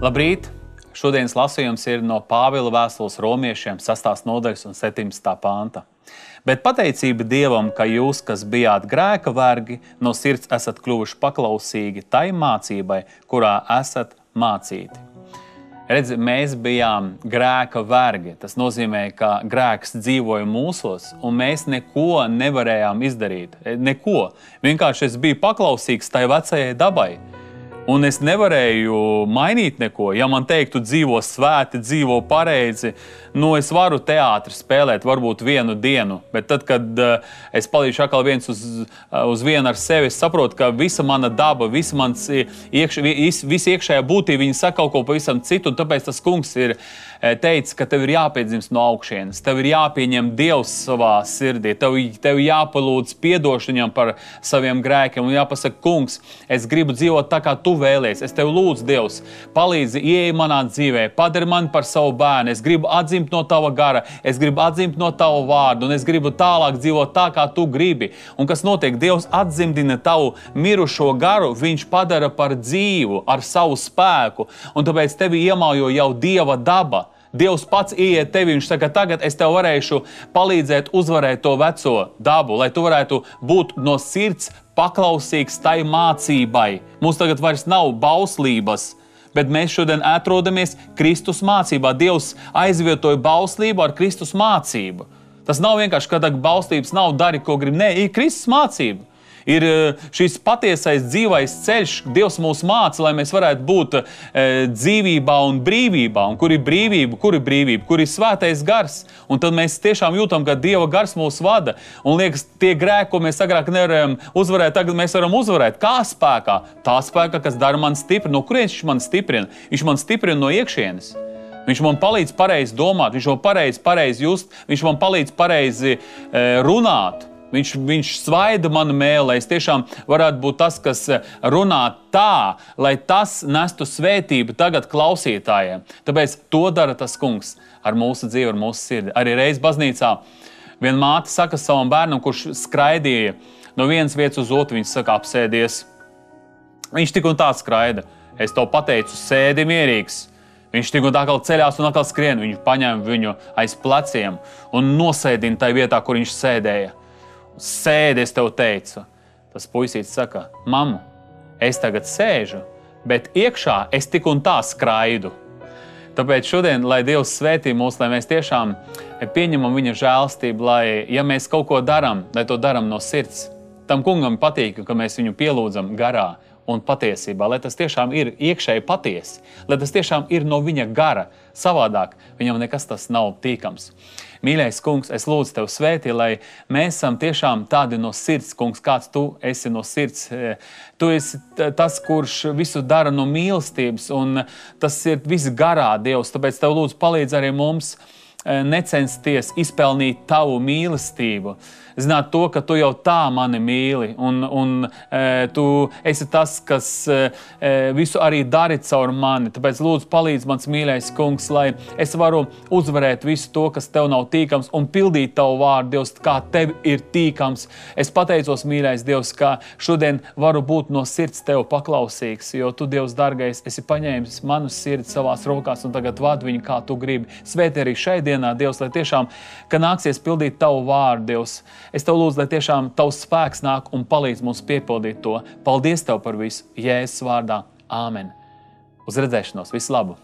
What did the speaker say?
Labrīt! Šodienas lasījums ir no Pāvila vēstules romiešiem 6. nodaļas un 17. panta. Bet pateicība Dievam, ka jūs, kas bijāt grēka vergi, no sirds esat kļuvuši paklausīgi tai mācībai, kurā esat mācīti. Redzi, mēs bijām grēka vergi. Tas nozīmē, ka grēks dzīvoja mūsos, un mēs neko nevarējām izdarīt. Neko. Vienkārši es biju paklausīgs tai vecajai dabai. Un es nevarēju mainīt neko. Ja man teiktu, dzīvo svēti, dzīvo pareizi, es varu teātri spēlēt varbūt vienu dienu, bet tad, kad es palīdzu atkal viens uz vienu ar sevi, es saprotu, ka visa mana daba, visa iekšējā būtība, viņi saka kaut ko pavisam citu, un tāpēc tas kungs ir teicis, ka tev ir jāpiedzimst no augšienes, tev ir jāpieņem Dievs savā sirdī, tev jāpalūdz piedošanu viņam par saviem grēkiem, un jāpasaka, kungs, es gribu dzīvot tā, kā tu vēlies, es tev lūdzu, Dievs, palīdzi, ieej manā dzīvē, padari mani par savu bērnu, es gribu atzimt no tava gara, es gribu atzimt no tava vārdu, un es gribu tālāk dzīvot tā, kā tu gribi. Un kas notiek? Dievs atzimdina tavu mirušo garu, viņš padara par dzīvu ar savu spēku, un tāpēc tevi iemaujo jau Dieva daba. Dievs pats ieiet tevi, viņš saka, tagad es tev varēšu palīdzēt uzvarēt to veco dabu, lai tu varētu būt no sirds paklausīgs tai mācībai. Mums tagad vairs nav bauslības, bet mēs šodien atrodamies Kristus mācībā. Dievs aizvietoja bauslību ar Kristus mācību. Tas nav vienkārši, ka bauslības nav dari, ko grib. Nē, ir Kristus mācība. Ir šis patiesais dzīvais ceļš, Dievs mūs māca, lai mēs varētu būt dzīvībā un brīvībā. Un kur ir brīvība, kur ir svētais gars. Un tad mēs tiešām jūtam, ka Dieva gars mūs vada. Un liekas, tie grēki, ko mēs agrāk nevarējām uzvarēt, tagad mēs varam uzvarēt. Kā spēkā? Tā spēkā, kas dara mani stipri. No kurienes viņš man stiprina? Viņš man stiprina no iekšienes. Viņš man palīdz pareizi domāt, viņš man pareizi just, viņš man palīdz pareizi runāt. Viņš svaida manu mēli, lai es tiešām varētu būt tas, kas runā tā, lai tas nestu svētību tagad klausītājiem. Tāpēc to dara tas kungs ar mūsu dzīvi, ar mūsu sirdi. Arī reiz baznīcā viena māte saka savam bērnam, kurš skraidīja no vienas vietas uz otru, viņš saka, apsēdies. Viņš tik un tā skraida. Es tev pateicu, sēdi mierīgs. Viņš tik un tā atkal ceļās un atkal skrien. Viņš paņem viņu aiz pleciem un nosēdina tai vietā, kur viņš sēdēja. Sēdi, es tev teicu. Tas puisītis saka, mamu, es tagad sēžu, bet iekšā es tik un tā skraidu. Tāpēc šodien, lai Dievs svētī mūs, lai mēs tiešām pieņemam viņa žēlstību, lai, ja mēs kaut ko daram, lai to daram no sirds. Tam kungam patīk, ka mēs viņu pielūdzam garā un patiesībā, lai tas tiešām ir iekšēji patiesi, lai tas tiešām ir no viņa gara. Savādāk viņam nekas tas nav tīkams. Mīļais kungs, es lūdzu tev svētī, lai mēs esam tiešām tādi no sirds, kungs, kāds tu esi no sirds. Tu esi tas, kurš visu dara no mīlestības, un tas ir viss garā, Dievs. Tāpēc tev lūdzu palīdz arī mums necensties izpelnīt tavu mīlestību. Zināt to, ka tu jau tā mani mīli, un tu esi tas, kas visu arī dari caur mani. Tāpēc lūdzu palīdz mans mīļais kungs, lai es varu uzvarēt visu to, kas tev nav tīkams, un pildīt tavu vārdu, Dievs, kā tev ir tīkams. Es pateicos, mīļais Dievs, ka šodien varu būt no sirds tev paklausīgs, jo tu, Dievs, dargais, esi paņēmis manu sirdi savās rokās, un tagad vād viņu, kā tu gribi. Svētī arī šai dienā, Dievs, lai tiešām, ka nāksies pildīt tavu vārdu, Dievs. Es tev lūdzu, lai tiešām tavs spēks nāk un palīdz mums piepildīt to. Paldies tev par visu, Jēzus vārdā. Āmen. Uz redzēšanos. Visu labu!